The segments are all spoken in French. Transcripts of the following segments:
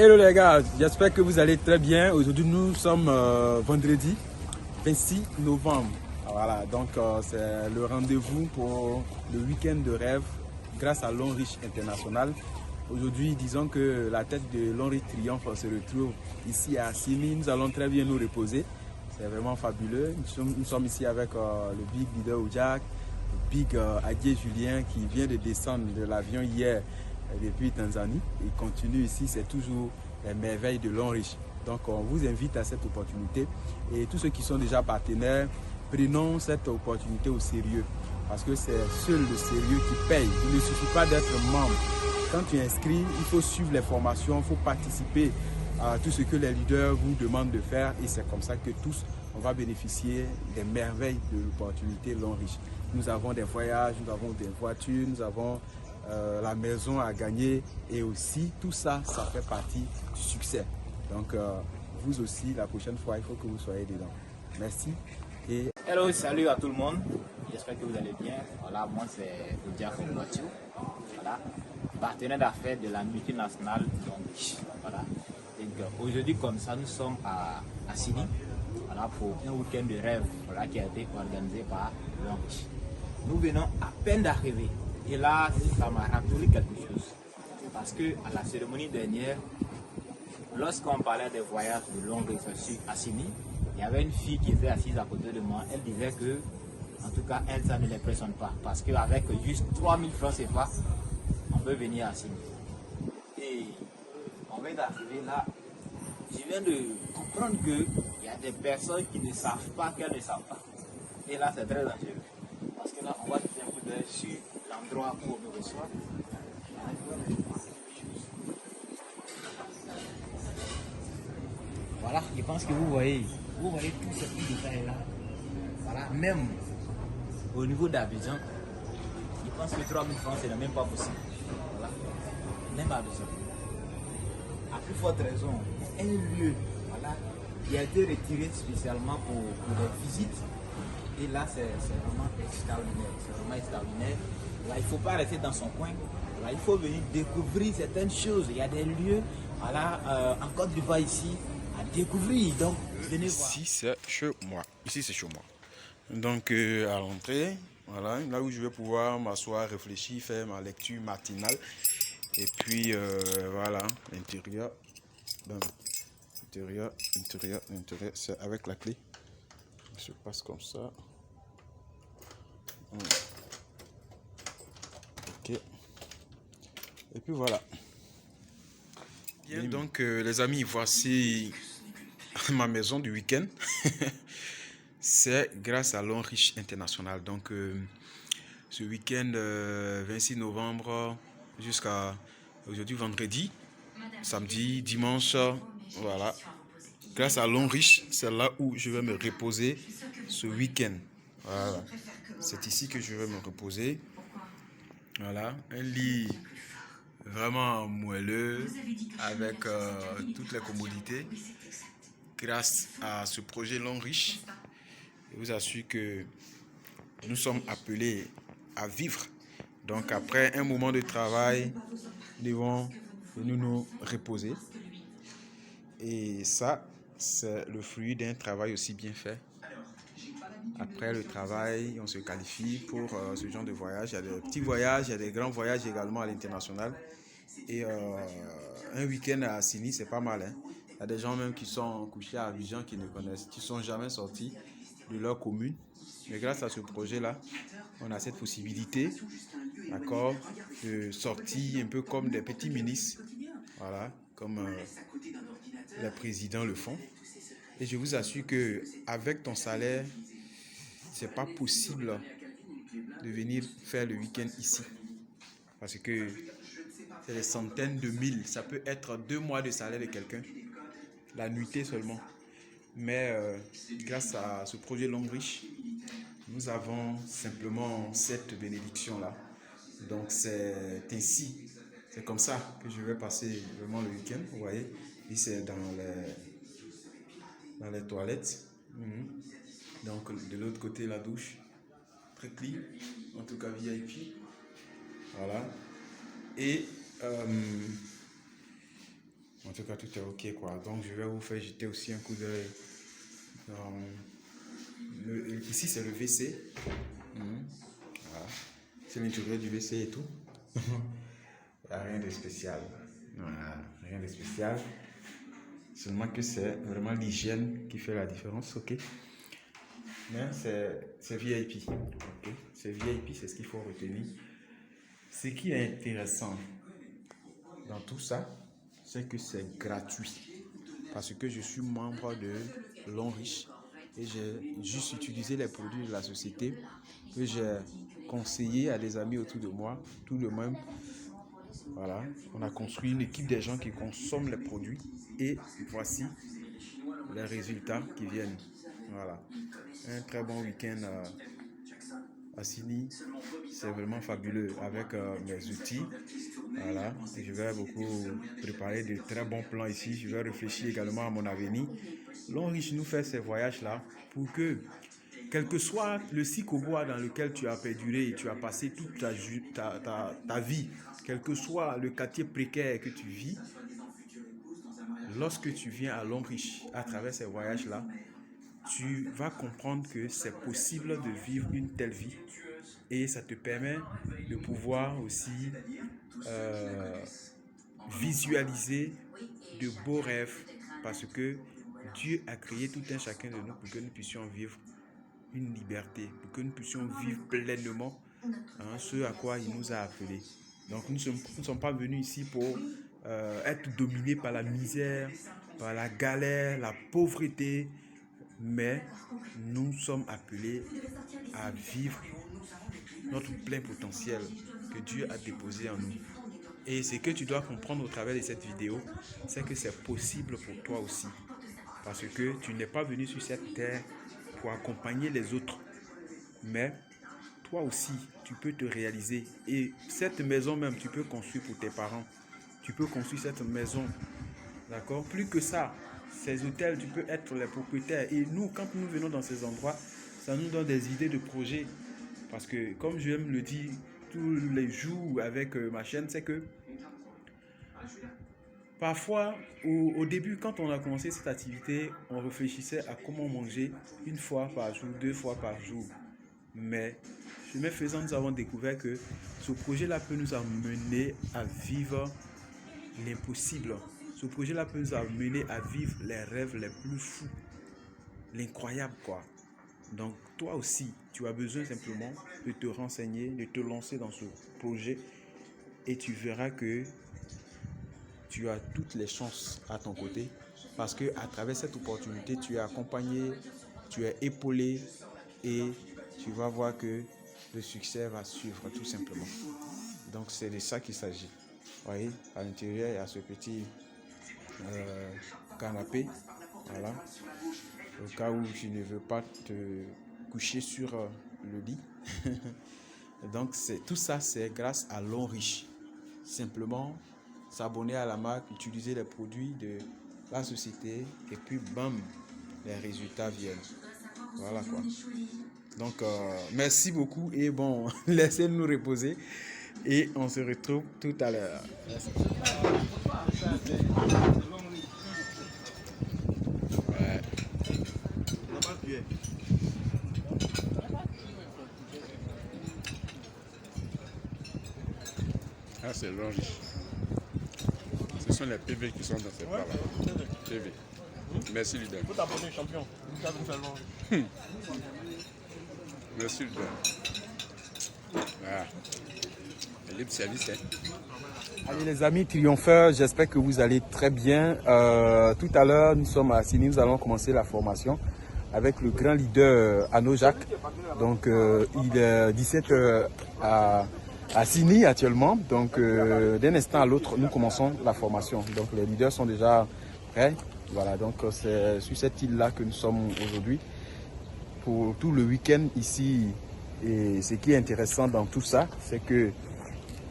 Hello les gars, j'espère que vous allez très bien. Aujourd'hui nous sommes vendredi 26 novembre. Voilà, donc c'est le rendez-vous pour le week-end de rêve grâce à Longreach International. Aujourd'hui, disons que la tête de Longreach Triomphe se retrouve ici à Assini. Nous allons très bien nous reposer. C'est vraiment fabuleux. Nous sommes ici avec le big leader Ojak, le big Adier Julien qui vient de descendre de l'avion hier depuis Tanzanie. Il continue ici, c'est toujours les merveilles de Longreach. Donc on vous invite à cette opportunité et tous ceux qui sont déjà partenaires, prenons cette opportunité au sérieux parce que c'est seul le sérieux qui paye. Il ne suffit pas d'être membre. Quand tu inscris, il faut suivre les formations, il faut participer à tout ce que les leaders vous demandent de faire et c'est comme ça que tous on va bénéficier des merveilles de l'opportunité Longreach. Nous avons des voyages, nous avons des voitures, nous avons la maison à gagner et aussi tout ça, ça fait partie du succès. Donc vous aussi, la prochaine fois, il faut que vous soyez dedans. Merci. Et... Hello, salut à tout le monde. J'espère que vous allez bien. Voilà, moi c'est Odiak Mathieu. Voilà, partenaire d'affaires de la multinationale Longreach. Voilà. Aujourd'hui, comme ça, nous sommes à Assini. Voilà, pour un week-end de rêve, voilà, qui a été organisé par Longreach. Nous venons à peine d'arriver. Et là, ça m'a rappelé quelque chose. Parce que à la cérémonie dernière, lorsqu'on parlait des voyages de Longreach sur Assini, il y avait une fille qui était assise à côté de moi. Elle disait que, en tout cas, elle, ça ne l'impressionne pas. Parce qu'avec juste 3000 francs CFA, on peut venir à Assini. Et on vient d'arriver là. Je viens de comprendre qu'il y a des personnes qui ne savent pas qu'elles ne savent pas. Et là, c'est très dangereux. Parce que là, on va jeter un coup d'œil sur l'endroit où on nous reçoit. Voilà, je pense que vous voyez tous ces petits détails là. Voilà, même au niveau d'Abidjan, je pense que 3000 francs, c'est même pas possible. Voilà, même à Abidjan. À plus forte raison, un lieu, voilà, qui a été retiré spécialement pour des visites. Et là, c'est vraiment extraordinaire. C'est vraiment extraordinaire. Là, il ne faut pas rester dans son coin. Là, il faut venir découvrir certaines choses. Il y a des lieux, voilà, en Côte d'Ivoire ici, à découvrir. Donc, venez voir. Ici, c'est chez moi. Ici, c'est chez moi. Donc, à l'entrée, voilà, là où je vais pouvoir m'asseoir, réfléchir, faire ma lecture matinale. Et puis, voilà, l'intérieur. Intérieur, c'est avec la clé. Ça se passe comme ça. Ok. Et puis voilà. Bien, donc les amis, voici ma maison du week-end. C'est grâce à Longreach International. Donc ce week-end 26 novembre jusqu'à aujourd'hui vendredi, samedi, dimanche, voilà. Grâce à Longreach, c'est là où je vais me reposer ce week-end. Voilà. C'est ici que je vais me reposer. Voilà, un lit vraiment moelleux avec toutes les commodités. Grâce à ce projet Longreach, je vous assure que nous sommes appelés à vivre. Donc après un moment de travail, nous devons nous reposer. Et ça, c'est le fruit d'un travail aussi bien fait. Après le travail, on se qualifie pour ce genre de voyage. Il y a des petits voyages, il y a des grands voyages également à l'international. Et un week-end à Assini, c'est pas mal. Hein? Il y a des gens même qui sont couchés à Abidjan qui ne connaissent, qui ne sont jamais sortis de leur commune. Mais grâce à ce projet-là, on a cette possibilité, d'accord, de sortir un peu comme des petits ministres, voilà, comme les présidents le font. Et je vous assure que avec ton salaire, c'est pas possible de venir faire le week-end ici. Parce que c'est des centaines de mille. Ça peut être 2 mois de salaire de quelqu'un. La nuitée seulement. Mais grâce à ce projet Longreach, nous avons simplement cette bénédiction-là. Donc c'est ainsi. C'est comme ça que je vais passer vraiment le week-end. Vous voyez, ici c'est dans les toilettes. Donc de l'autre côté, la douche. Très clean. En tout cas VIP. Voilà. Et En tout cas, tout est ok quoi. Donc je vais vous faire jeter aussi un coup d'œil. Ici c'est le WC. Voilà. C'est l'intérieur du WC et tout. Il n'y a rien de spécial. Voilà, rien de spécial. Seulement que c'est vraiment l'hygiène qui fait la différence, ok. Mais c'est VIP, ok. C'est VIP, c'est ce qu'il faut retenir. Ce qui est intéressant dans tout ça, c'est que c'est gratuit. Parce que je suis membre de Longrich et j'ai juste utilisé les produits de la société que j'ai conseillé à des amis autour de moi, tout de même. Voilà, on a construit une équipe des gens qui consomment les produits et voici les résultats qui viennent. Voilà, un très bon week-end à Sini, c'est vraiment fabuleux avec mes outils. Voilà, je vais beaucoup préparer de très bons plans ici. Je vais réfléchir également à mon avenir. Longrich nous fait ces voyages-là pour que, quel que soit le Sikoboa dans lequel tu as perduré et tu as passé toute ta vie, quel que soit le quartier précaire que tu vis, lorsque tu viens à Longrich à travers ces voyages-là, tu vas comprendre que c'est possible de vivre une telle vie et ça te permet de pouvoir aussi visualiser de beaux rêves parce que Dieu a créé tout un chacun de nous pour que nous puissions vivre une liberté, pour que nous puissions vivre pleinement ce à quoi il nous a appelés. Donc nous ne sommes pas venus ici pour être dominés par la misère, par la galère, la pauvreté, mais nous sommes appelés à vivre notre plein potentiel que Dieu a déposé en nous. Et ce que tu dois comprendre au travers de cette vidéo, c'est que c'est possible pour toi aussi. Parce que tu n'es pas venu sur cette terre pour accompagner les autres. Mais toi aussi, tu peux te réaliser. Et cette maison même, tu peux construire pour tes parents. Tu peux construire cette maison. D'accord? Plus que ça, ces hôtels, tu peux être les propriétaires. Et nous, quand nous venons dans ces endroits, ça nous donne des idées de projets. Parce que, comme je me le dis tous les jours avec ma chaîne, c'est que parfois, au début, quand on a commencé cette activité, on réfléchissait à comment manger une fois par jour, 2 fois par jour. Mais, chemin faisant, nous avons découvert que ce projet-là peut nous amener à vivre l'impossible. Ce projet-là peut nous amener à vivre les rêves les plus fous, l'incroyable quoi. Donc, toi aussi, tu as besoin simplement de te renseigner, de te lancer dans ce projet et tu verras que tu as toutes les chances à ton côté parce que à travers cette opportunité, tu es accompagné, tu es épaulé et tu vas voir que le succès va suivre tout simplement. Donc, c'est de ça qu'il s'agit. Vous voyez, à l'intérieur, il y a ce petit canapé. Voilà. Au cas où tu ne veux pas te coucher sur le lit. Donc, tout ça, c'est grâce à Longrich. Simplement, s'abonner à la marque, utiliser les produits de la société et puis bam, les résultats viennent. Voilà quoi. Donc, merci beaucoup et bon, laissez-nous reposer et on se retrouve tout à l'heure. Merci. Ouais. Ah, c'est Longrich. Ce sont les PV qui sont dans ces plats-là. PV. Merci, Luda. Faut t'apporter champion. Merci, Luda. Ah. Libre service, hein. Allez les amis triompheurs, j'espère que vous allez très bien. Tout à l'heure, nous sommes à Sini, nous allons commencer la formation avec le grand leader Arnaud Jacques. Donc il est 17h à Sini actuellement. Donc d'un instant à l'autre, nous commençons la formation. Donc les leaders sont déjà prêts. Voilà, donc c'est sur cette île-là que nous sommes aujourd'hui pour tout le week-end ici. Et ce qui est intéressant dans tout ça, c'est que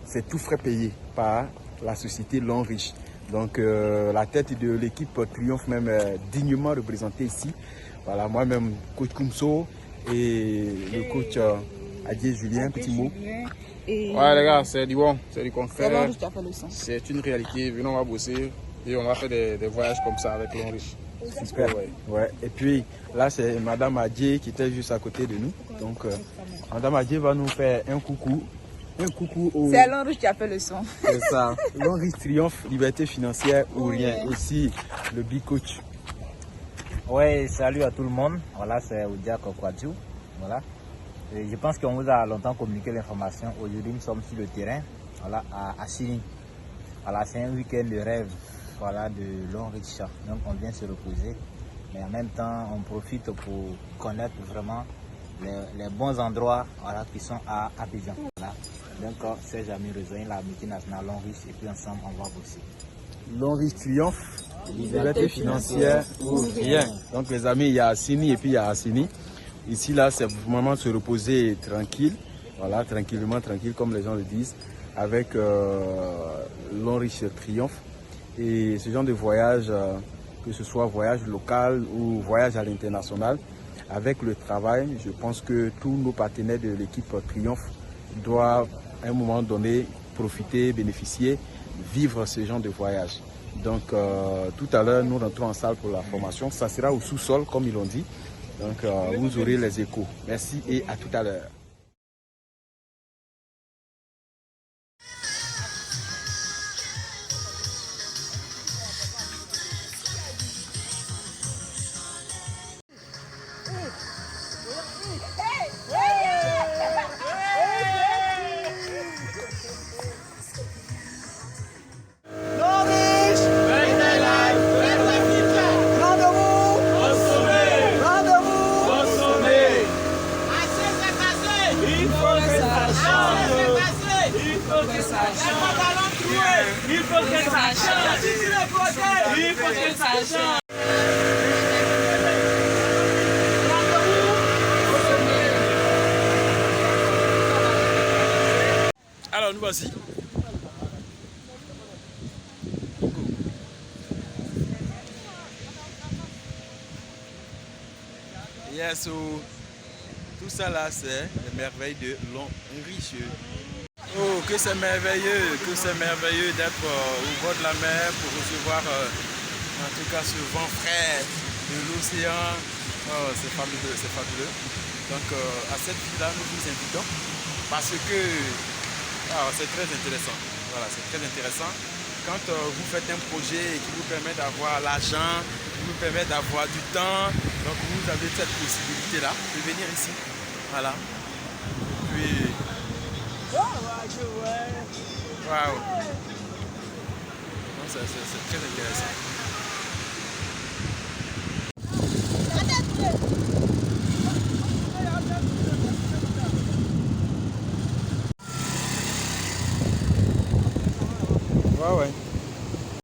c'est tout frais payé par la société Longrich. Donc la tête de l'équipe triomphe même dignement représentée ici. Voilà, moi-même, coach Koumso et le coach Adier Julien, petit mot. Ouais les gars, c'est du bon, c'est du concret. C'est bon, C'est une réalité, venons on va bosser. Et on va faire des voyages comme ça avec Long Riche. Super. Ouais. Et puis là, c'est Madame Adjé qui était juste à côté de nous. Donc, Madame Adjé va nous faire un coucou. Un coucou au... C'est Long Riche qui a fait le son. C'est ça. Long Riche triomphe, liberté financière ou rien. Aussi, le big coach. Ouais, salut à tout le monde. Voilà, c'est Oudia Kokwadjou. Voilà. Et je pense qu'on vous a longtemps communiqué l'information. Aujourd'hui, nous sommes sur le terrain, voilà, à Assini. Voilà, c'est un week-end de rêve, voilà, de Long Riche. Donc, on vient se reposer, mais en même temps, on profite pour connaître vraiment les bons endroits, voilà, qui sont à Abidjan. Voilà. Donc, ces amis rejoignent la multinationale Long Riche et puis ensemble, on va bosser. Long Riche triomphe, liberté financière ou rien. Donc, les amis, il y a Assini et puis il y a Assini. Ici, là, c'est vraiment se reposer tranquille, voilà, tranquillement, tranquille, comme les gens le disent, avec Long Riche triomphe. Et ce genre de voyage, que ce soit voyage local ou voyage à l'international, avec le travail, je pense que tous nos partenaires de l'équipe Triomphe doivent, à un moment donné, profiter, bénéficier, vivre ce genre de voyage. Donc, tout à l'heure, nous rentrons en salle pour la formation. Ça sera au sous-sol, comme ils l'ont dit. Donc, vous aurez les échos. Merci et à tout à l'heure. Il faut que ça change. Il faut que ça change. Alors, nous voici. Yes, so, tout ça là, c'est les merveilles de Long Riche. Oh, que c'est merveilleux d'être au bord de la mer pour recevoir en tout cas ce vent frais de l'océan. Oh, c'est fabuleux, c'est fabuleux. Donc à cette vue-là, nous vous invitons parce que c'est très intéressant. Voilà, c'est très intéressant. Quand vous faites un projet qui vous permet d'avoir l'argent, qui vous permet d'avoir du temps, donc vous avez cette possibilité-là de venir ici. Voilà. Puis waouh! C'est très intéressant. Ouais.